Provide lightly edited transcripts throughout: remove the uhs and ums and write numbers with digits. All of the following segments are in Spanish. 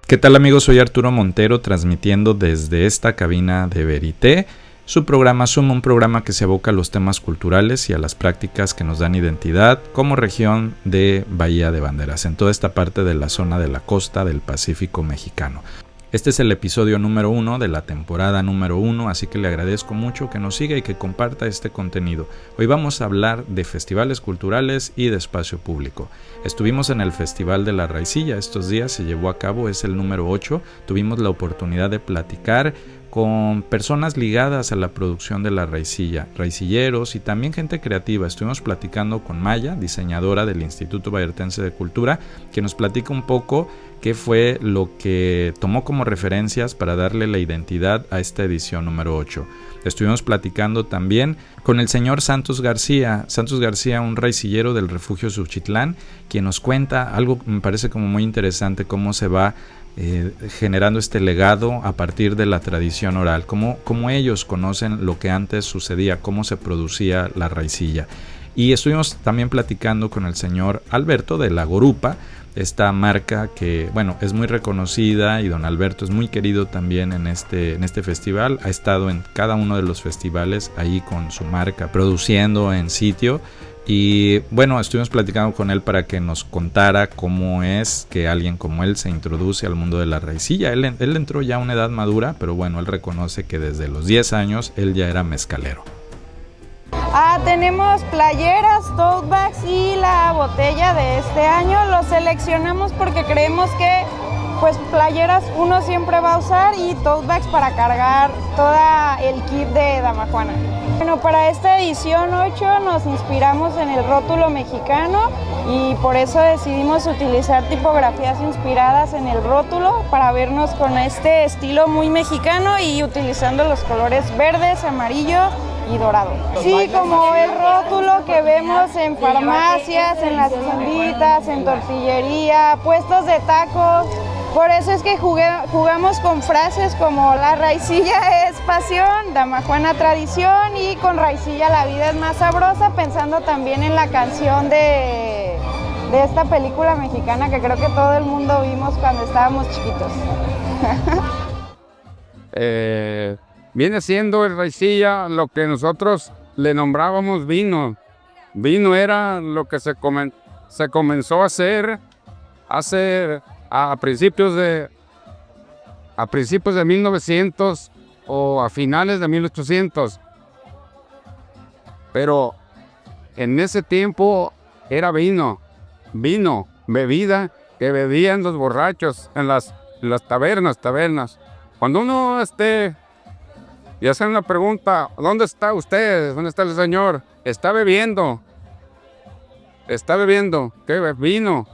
¿Qué tal amigos? Soy Arturo Montero transmitiendo desde esta cabina de Verité, su programa Suma, un programa que se aboca a los temas culturales y a las prácticas que nos dan identidad como región de Bahía de Banderas, en toda esta parte de la zona de la costa del Pacífico mexicano. Este es el episodio número 1 de la temporada número 1, así que le agradezco mucho que nos siga y que comparta este contenido. Hoy vamos a hablar de festivales culturales y de espacio público. Estuvimos en el Festival de la Raicilla, estos días se llevó a cabo, es el número 8. Tuvimos la oportunidad de platicar con personas ligadas a la producción de la raicilla, raicilleros y también gente creativa. Estuvimos platicando con Maya, diseñadora del Instituto Vallartense de Cultura, que nos platica un poco qué fue lo que tomó como referencias para darle la identidad a esta edición número 8. Estuvimos platicando también con el señor Santos García, un raicillero del refugio Suchitlán, quien nos cuenta algo que me parece como muy interesante, cómo se va generando este legado a partir de la tradición oral, cómo ellos conocen lo que antes sucedía, cómo se producía la raicilla. Y estuvimos también platicando con el señor Alberto de La Gorupa, esta marca que, bueno, es muy reconocida, y don Alberto es muy querido también en este festival. Ha estado en cada uno de los festivales ahí con su marca, produciendo en sitio. Y bueno, estuvimos platicando con él para que nos contara cómo es que alguien como él se introduce al mundo de la raicilla. Él entró ya a una edad madura, pero bueno, él reconoce que desde los 10 años él ya era mezcalero. Tenemos playeras, tote bags y la botella de este año. Lo seleccionamos porque creemos que pues playeras uno siempre va a usar y tote bags para cargar todo el kit de Dama Juana. Bueno, para esta edición 8 nos inspiramos en el rótulo mexicano y por eso decidimos utilizar tipografías inspiradas en el rótulo para vernos con este estilo muy mexicano y utilizando los colores verdes, amarillo y dorado. Sí, como el rótulo que vemos en farmacias, en las tienditas, en tortillería, puestos de tacos. Por eso es que jugamos con frases como la raicilla es pasión, Dama Juana tradición y con raicilla la vida es más sabrosa, pensando también en la canción de esta película mexicana que creo que todo el mundo vimos cuando estábamos chiquitos. Viene siendo el raicilla lo que nosotros le nombrábamos vino. Vino era lo que se comenzó a hacer a principios de 1900 o a finales de 1800. Pero en ese tiempo era vino, bebida que bebían los borrachos en las tabernas. Cuando uno y hacen una pregunta, ¿dónde está usted? ¿Dónde está el señor? Está bebiendo. ¿Qué? Vino.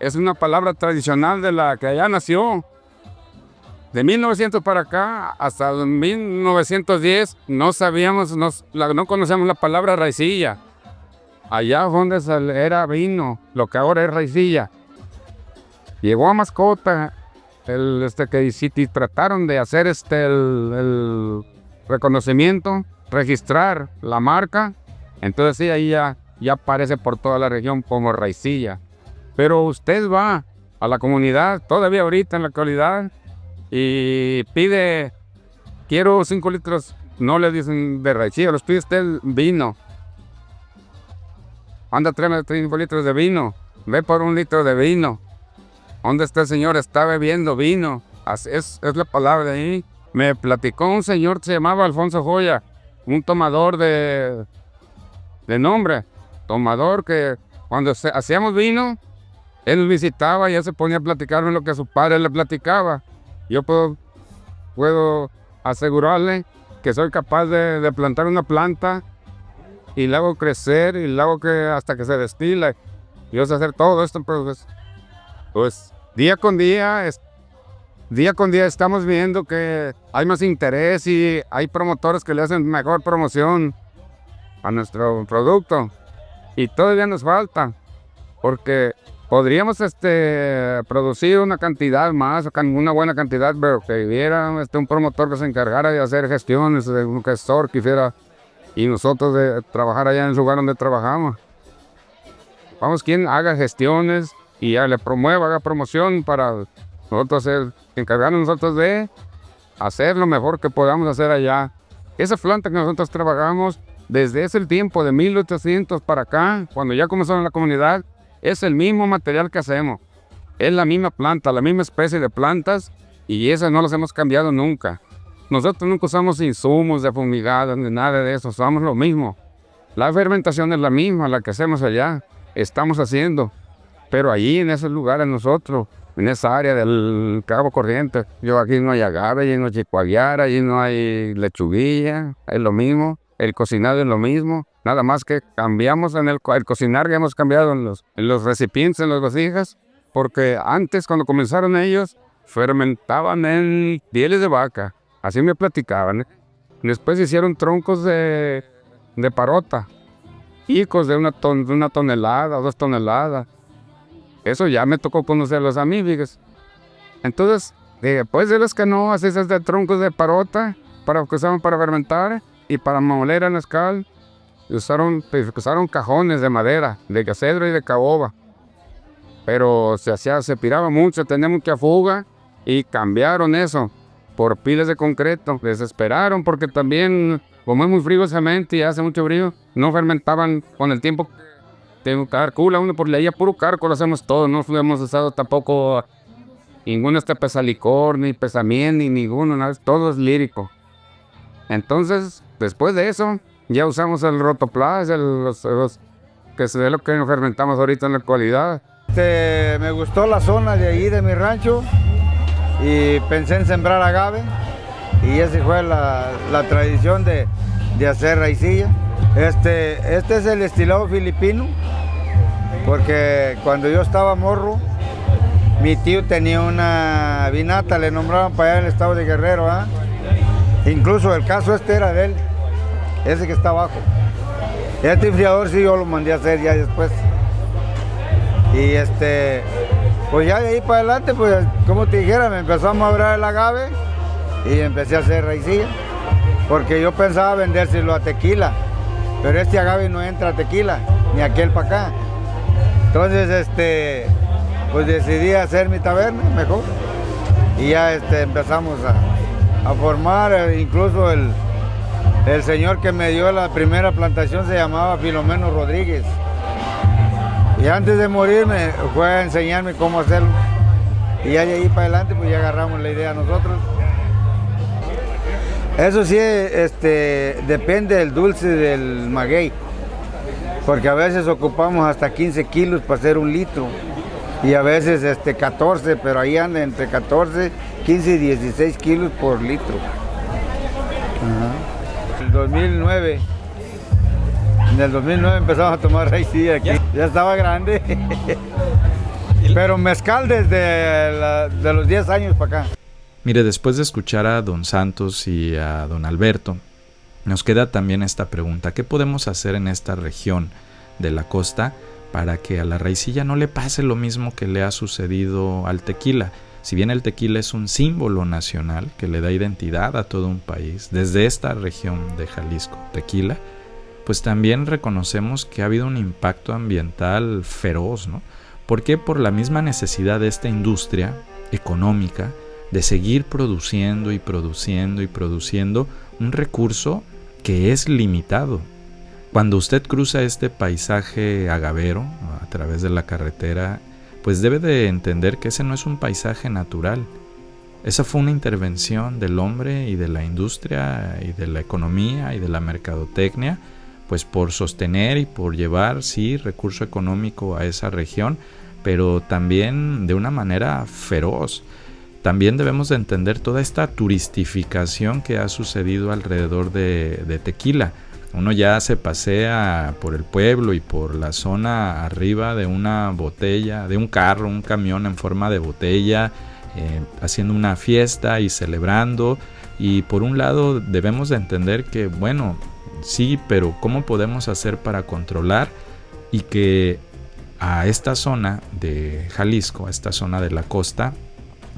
Es una palabra tradicional de la que allá nació. De 1900 para acá, hasta 1910, no conocíamos la palabra raicilla. Allá fue donde era vino, lo que ahora es raicilla. Llegó a mascota, que si trataron de hacer el reconocimiento, registrar la marca, entonces sí, ahí ya aparece por toda la región como raicilla. Pero usted va a la comunidad, todavía ahorita en la actualidad, y pide, quiero 5 litros, no le dicen de raicilla, los pide usted vino. Anda, tráeme 5 litros de vino, ve por 1 litro de vino. ¿Dónde está el señor? Está bebiendo vino. Es la palabra de ahí. Me platicó un señor que se llamaba Alfonso Joya, un tomador de nombre, tomador que cuando hacíamos vino, él nos visitaba y él se ponía a platicarme lo que su padre le platicaba. Yo puedo asegurarle que soy capaz de plantar una planta y la hago crecer y la hago hasta que se destila. Yo sé hacer todo esto, pues día con día estamos viendo que hay más interés y hay promotores que le hacen mejor promoción a nuestro producto. Y todavía nos falta, porque podríamos producir una cantidad más, una buena cantidad, pero que hubiera un promotor que se encargara de hacer gestiones, de un gestor que hiciera, y nosotros de trabajar allá en el lugar donde trabajamos. Vamos, quien haga gestiones y ya le haga promoción para Nosotros encargarnos nosotros de hacer lo mejor que podamos hacer allá. Esa planta que nosotros trabajamos desde ese tiempo de 1800 para acá, cuando ya comenzaron la comunidad, es el mismo material que hacemos. Es la misma planta, la misma especie de plantas, y esas no las hemos cambiado nunca. Nosotros nunca usamos insumos de fumigadas ni nada de eso, usamos lo mismo. La fermentación es la misma, la que hacemos allá, estamos haciendo. Pero allí en esos lugares nosotros, en esa área del Cabo Corriente, aquí no hay agave, allí no hay chicuaguiara, allí no hay lechuguilla, es lo mismo. El cocinado es lo mismo, nada más que cambiamos en el cocinar, que hemos cambiado en los recipientes, en las vasijas, porque antes cuando comenzaron ellos, fermentaban en pieles de vaca, así me platicaban. Después hicieron troncos de parota, picos de una tonelada, 2 toneladas. Eso ya me tocó conocerlos a mí, fíjese. Entonces, después de los canoas, esas de troncos de parota, que usaban para fermentar, y para moler el mezcal, usaron cajones de madera, de cedro y de caoba. Pero se piraba mucho, tenía mucha fuga, y cambiaron eso por pilas de concreto. Desesperaron porque también, como es muy frío ese ambiente y hace mucho frío, no fermentaban con el tiempo. Tengo cálculo, uno por leía puro cálculo, hacemos todo, no hemos usado tampoco ningún pesalicor, ni pesamiento, ni ninguno, nada, todo es lírico. Entonces, después de eso, ya usamos el rotoplas, que es lo que fermentamos ahorita en la actualidad. Me gustó la zona de ahí de mi rancho y pensé en sembrar agave, y esa fue la tradición de hacer raicilla. Este es el estilado filipino, porque cuando yo estaba morro, mi tío tenía una vinata, le nombraban para allá en el estado de Guerrero, ¿eh? Incluso el caso era de él, ese que está abajo. Este enfriador sí yo lo mandé a hacer ya después. Y pues ya de ahí para adelante, pues como te dijera, me empezamos a abrir el agave y empecé a hacer raicilla. Porque yo pensaba vendérselo a tequila, pero este agave no entra a tequila, ni aquel para acá. Entonces, pues decidí hacer mi taberna mejor. Y ya empezamos a formar, incluso el señor que me dio la primera plantación se llamaba Filomeno Rodríguez. Y antes de morirme fue a enseñarme cómo hacerlo. Y ya de ahí para adelante pues ya agarramos la idea nosotros. Eso sí, depende del dulce del maguey, porque a veces ocupamos hasta 15 kilos para hacer 1 litro. Y a veces 14, pero ahí anda entre 14, 15 y 16 kilos por litro. En el 2009 empezamos a tomar raicilla aquí. Ya estaba grande. Pero mezcal desde de los 10 años para acá. Mire, después de escuchar a don Santos y a don Alberto, nos queda también esta pregunta: ¿qué podemos hacer en esta región de la costa para que a la raicilla no le pase lo mismo que le ha sucedido al tequila? Si bien el tequila es un símbolo nacional que le da identidad a todo un país, desde esta región de Jalisco, tequila, pues también reconocemos que ha habido un impacto ambiental feroz, ¿no? ¿Por qué? Por la misma necesidad de esta industria económica de seguir produciendo y produciendo y produciendo un recurso que es limitado. Cuando usted cruza este paisaje agavero a través de la carretera, pues debe de entender que ese no es un paisaje natural. Esa fue una intervención del hombre y de la industria y de la economía y de la mercadotecnia, pues por sostener y por llevar, sí, recurso económico a esa región, pero también de una manera feroz. También debemos de entender toda esta turistificación que ha sucedido alrededor de Tequila. Uno ya se pasea por el pueblo y por la zona arriba de una botella, de un carro, un camión en forma de botella, haciendo una fiesta y celebrando. Y por un lado debemos de entender que, bueno, sí, pero ¿cómo podemos hacer para controlar y que a esta zona de Jalisco, a esta zona de la costa,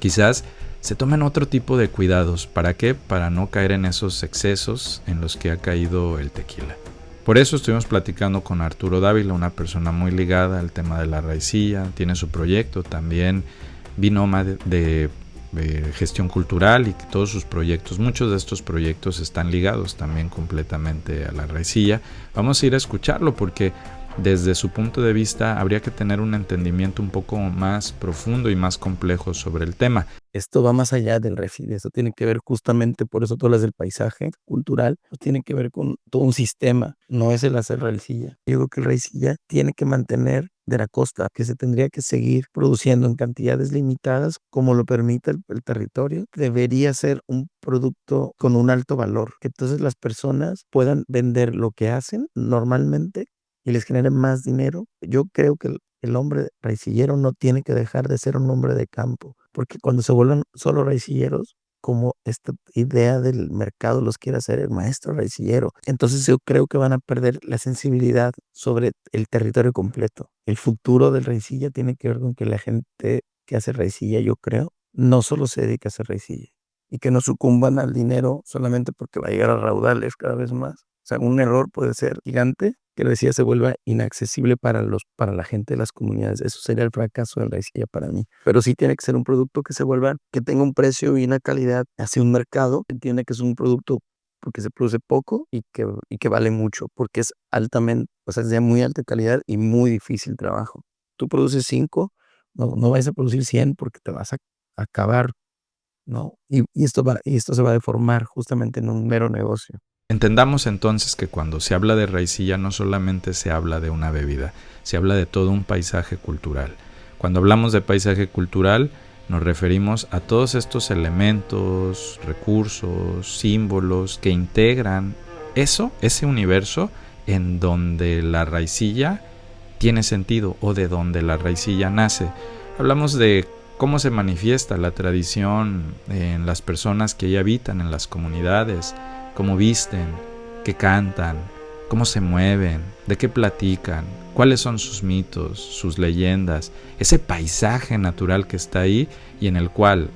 quizás se tomen otro tipo de cuidados? ¿Para qué? Para no caer en esos excesos en los que ha caído el tequila. Por eso estuvimos platicando con Arturo Dávila, una persona muy ligada al tema de la raicilla, tiene su proyecto también Binoma de gestión cultural y que todos sus proyectos, muchos de estos proyectos están ligados también completamente a la raicilla. Vamos a ir a escucharlo porque desde su punto de vista habría que tener un entendimiento un poco más profundo y más complejo sobre el tema. Esto va más allá del raicilla, esto tiene que ver justamente, por eso todas las del paisaje cultural, tiene que ver con todo un sistema, no es el hacer raicilla. Yo creo que el raicilla tiene que mantener de la costa, que se tendría que seguir produciendo en cantidades limitadas como lo permite el territorio. Debería ser un producto con un alto valor, que entonces las personas puedan vender lo que hacen normalmente y les genere más dinero. Yo creo que el hombre raicillero no tiene que dejar de ser un hombre de campo, porque cuando se vuelven solo raicilleros, como esta idea del mercado los quiere hacer el maestro raicillero, entonces yo creo que van a perder la sensibilidad sobre el territorio completo. El futuro del raicilla tiene que ver con que la gente que hace raicilla, yo creo, no solo se dedica a hacer raicilla y que no sucumban al dinero solamente porque va a llegar a raudales cada vez más. O sea, un error puede ser gigante que la raicilla se vuelva inaccesible para la gente de las comunidades. Eso sería el fracaso de la raicilla para mí. Pero sí tiene que ser un producto que tenga un precio y una calidad hacia un mercado. Entiende que es un producto porque se produce poco y que vale mucho, porque es altamente, o sea, es de muy alta calidad y muy difícil trabajo. Tú produces 5, no vas a producir 100 porque te vas a acabar, ¿no? Y esto se va a deformar justamente en un mero negocio. Entendamos entonces que cuando se habla de raicilla no solamente se habla de una bebida, se habla de todo un paisaje cultural. Cuando hablamos de paisaje cultural nos referimos a todos estos elementos, recursos, símbolos que integran ese universo en donde la raicilla tiene sentido o de donde la raicilla nace. Hablamos de cómo se manifiesta la tradición en las personas que ahí habitan, en las comunidades, cómo visten, qué cantan, cómo se mueven, de qué platican, cuáles son sus mitos, sus leyendas, ese paisaje natural que está ahí y del cual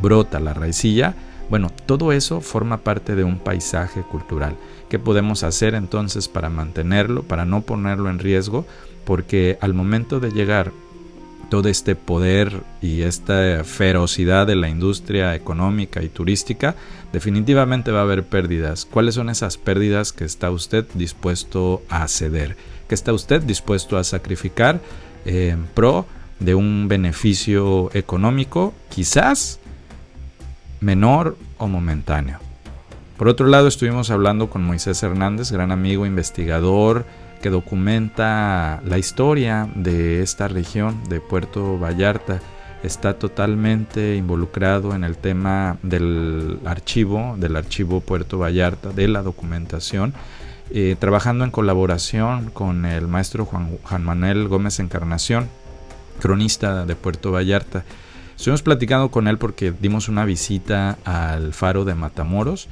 brota la raicilla. Bueno, todo eso forma parte de un paisaje cultural. ¿Qué podemos hacer entonces para mantenerlo, para no ponerlo en riesgo? Porque al momento de llegar todo este poder y esta ferocidad de la industria económica y turística, definitivamente va a haber pérdidas. ¿Cuáles son esas pérdidas que está usted dispuesto a ceder? ¿Qué está usted dispuesto a sacrificar en pro de un beneficio económico, quizás menor o momentáneo? Por otro lado, estuvimos hablando con Moisés Hernández, gran amigo, investigador, que documenta la historia de esta región de Puerto Vallarta. Está totalmente involucrado en el tema del archivo Puerto Vallarta, de la documentación, trabajando en colaboración con el maestro Juan Manuel Gómez Encarnación, cronista de Puerto Vallarta. Estuvimos platicando con él porque dimos una visita al faro de Matamoros.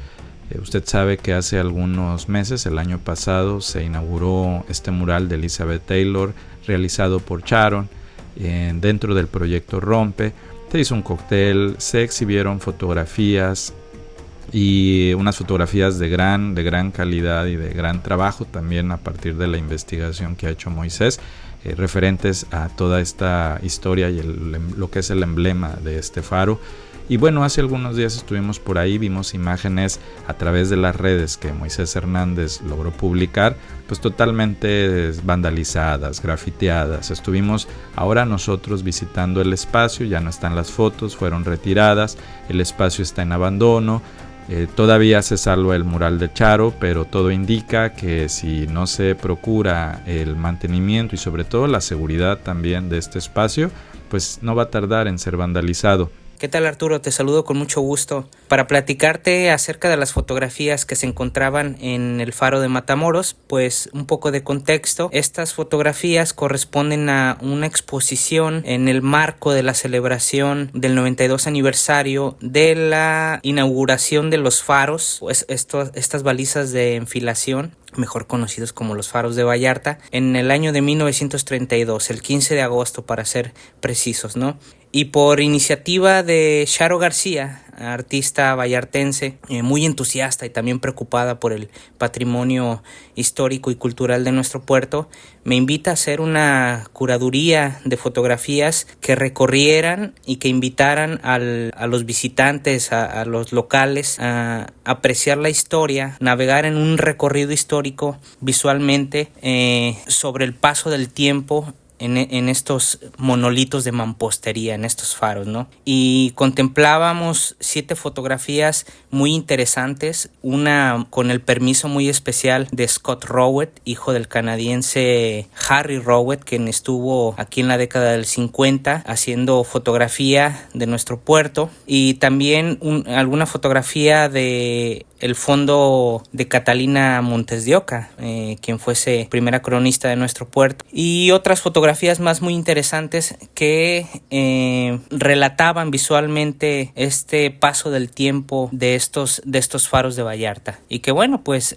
Usted sabe que hace algunos meses, el año pasado, se inauguró este mural de Elizabeth Taylor realizado por Sharon dentro del proyecto Rompe. Se hizo un cóctel, se exhibieron fotografías y unas fotografías de gran calidad y de gran trabajo también a partir de la investigación que ha hecho Moisés, referentes a toda esta historia y lo que es el emblema de este faro. Y bueno, hace algunos días estuvimos por ahí, vimos imágenes a través de las redes que Moisés Hernández logró publicar, pues totalmente vandalizadas, grafiteadas. Estuvimos ahora nosotros visitando el espacio, ya no están las fotos, fueron retiradas, el espacio está en abandono. Todavía se salva el mural de Charo, pero todo indica que si no se procura el mantenimiento y sobre todo la seguridad también de este espacio, pues no va a tardar en ser vandalizado. ¿Qué tal, Arturo? Te saludo con mucho gusto para platicarte acerca de las fotografías que se encontraban en el faro de Matamoros. Pues un poco de contexto: estas fotografías corresponden a una exposición en el marco de la celebración del 92 aniversario de la inauguración de los faros, pues estas balizas de enfilación, mejor conocidos como los faros de Vallarta, en el año de 1932, el 15 de agosto para ser precisos, ¿no? Y por iniciativa de Charo García, artista vallartense, muy entusiasta y también preocupada por el patrimonio histórico y cultural de nuestro puerto, me invita a hacer una curaduría de fotografías que recorrieran y que invitaran a los visitantes, a los locales, a apreciar la historia, navegar en un recorrido histórico visualmente sobre el paso del tiempo en estos monolitos de mampostería, en estos faros, ¿no? Y contemplábamos 7 fotografías muy interesantes, una con el permiso muy especial de Scott Rowett, hijo del canadiense Harry Rowett, quien estuvo aquí en la década del 50 haciendo fotografía de nuestro puerto, y también alguna fotografía de el fondo de Catalina Montes de Oca, quien fuese primera cronista de nuestro puerto, y otras fotografías más muy interesantes que relataban visualmente este paso del tiempo de estos faros de Vallarta. Y que bueno, pues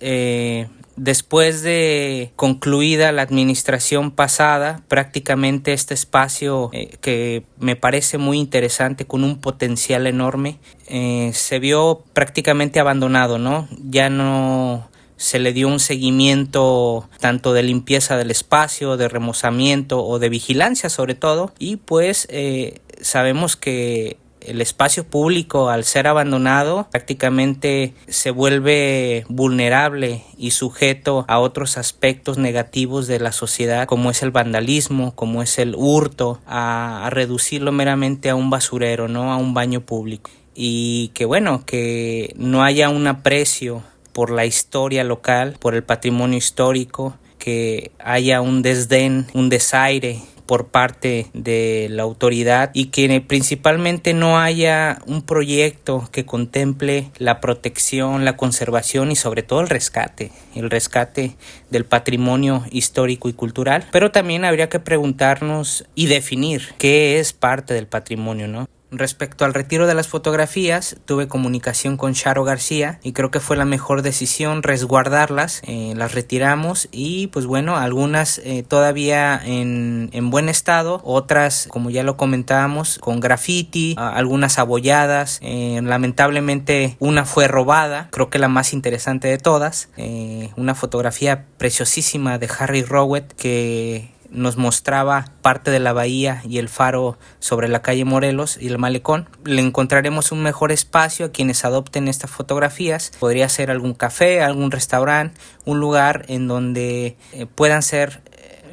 después de concluida la administración pasada, prácticamente este espacio que me parece muy interesante, con un potencial enorme, se vio prácticamente abandonado, ¿no? Ya no se le dio un seguimiento tanto de limpieza del espacio, de remozamiento o de vigilancia sobre todo, y pues sabemos que el espacio público, al ser abandonado, prácticamente se vuelve vulnerable y sujeto a otros aspectos negativos de la sociedad, como es el vandalismo, como es el hurto, a reducirlo meramente a un basurero, ¿no? A un baño público. Y que bueno, que no haya un aprecio por la historia local, por el patrimonio histórico, que haya un desdén, un desaire por parte de la autoridad, y que principalmente no haya un proyecto que contemple la protección, la conservación y sobre todo el rescate del patrimonio histórico y cultural. Pero también habría que preguntarnos y definir qué es parte del patrimonio, ¿no? Respecto al retiro de las fotografías, tuve comunicación con Charo García y creo que fue la mejor decisión resguardarlas. Las retiramos y pues bueno, algunas todavía en buen estado, otras, como ya lo comentábamos, con graffiti, algunas abolladas. Lamentablemente una fue robada, creo que la más interesante de todas, una fotografía preciosísima de Harry Rowett que nos mostraba parte de la bahía y el faro sobre la calle Morelos y el malecón. Le encontraremos un mejor espacio a quienes adopten estas fotografías. Podría ser algún café, algún restaurante, un lugar en donde puedan ser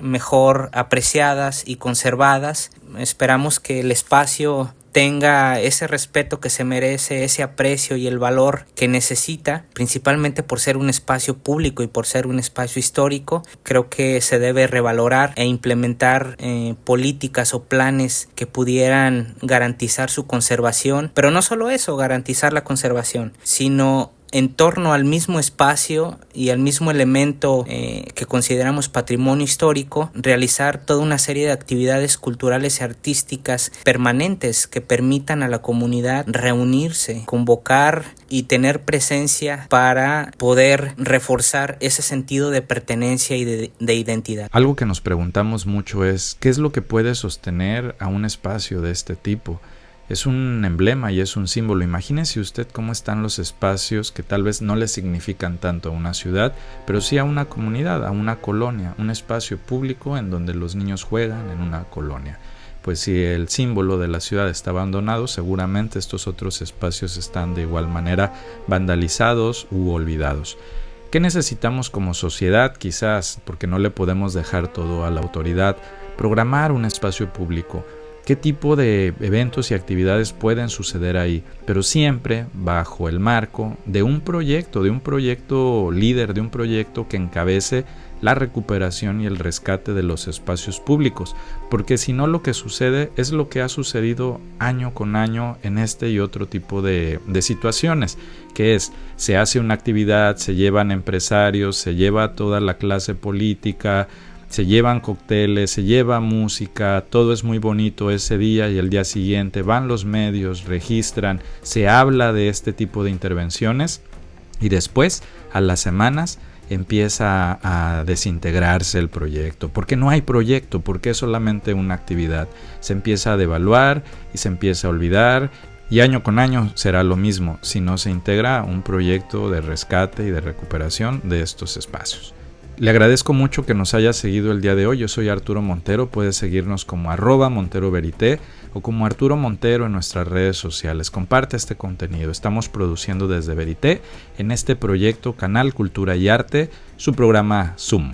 mejor apreciadas y conservadas. Esperamos que el espacio tenga ese respeto que se merece, ese aprecio y el valor que necesita, principalmente por ser un espacio público y por ser un espacio histórico. Creo que se debe revalorar e implementar políticas o planes que pudieran garantizar su conservación, pero no solo eso, garantizar la conservación, sino en torno al mismo espacio y al mismo elemento que consideramos patrimonio histórico, realizar toda una serie de actividades culturales y artísticas permanentes que permitan a la comunidad reunirse, convocar y tener presencia para poder reforzar ese sentido de pertenencia y de identidad. Algo que nos preguntamos mucho es, ¿qué es lo que puede sostener a un espacio de este tipo? Es un emblema y es un símbolo. Imagínese usted cómo están los espacios que tal vez no le significan tanto a una ciudad, pero sí a una comunidad, a una colonia, un espacio público en donde los niños juegan en una colonia. Pues si el símbolo de la ciudad está abandonado, seguramente estos otros espacios están de igual manera vandalizados u olvidados. ¿Qué necesitamos como sociedad? Quizás, porque no le podemos dejar todo a la autoridad, programar un espacio público. ¿Qué tipo de eventos y actividades pueden suceder ahí? Pero siempre bajo el marco de un proyecto líder, de un proyecto que encabece la recuperación y el rescate de los espacios públicos, porque si no, lo que sucede es lo que ha sucedido año con año en este y otro tipo de situaciones, que es, se hace una actividad, se llevan empresarios, se lleva toda la clase política, se llevan cócteles, se lleva música, todo es muy bonito ese día y el día siguiente van los medios, registran, se habla de este tipo de intervenciones y después, a las semanas, empieza a desintegrarse el proyecto, porque no hay proyecto, porque es solamente una actividad. Se empieza a devaluar y se empieza a olvidar, y año con año será lo mismo si no se integra un proyecto de rescate y de recuperación de estos espacios. Le agradezco mucho que nos haya seguido el día de hoy. Yo soy Arturo Montero. Puedes seguirnos como @MonteroVerité o como Arturo Montero en nuestras redes sociales. Comparte este contenido. Estamos produciendo desde Verité en este proyecto Canal Cultura y Arte, su programa Zoom.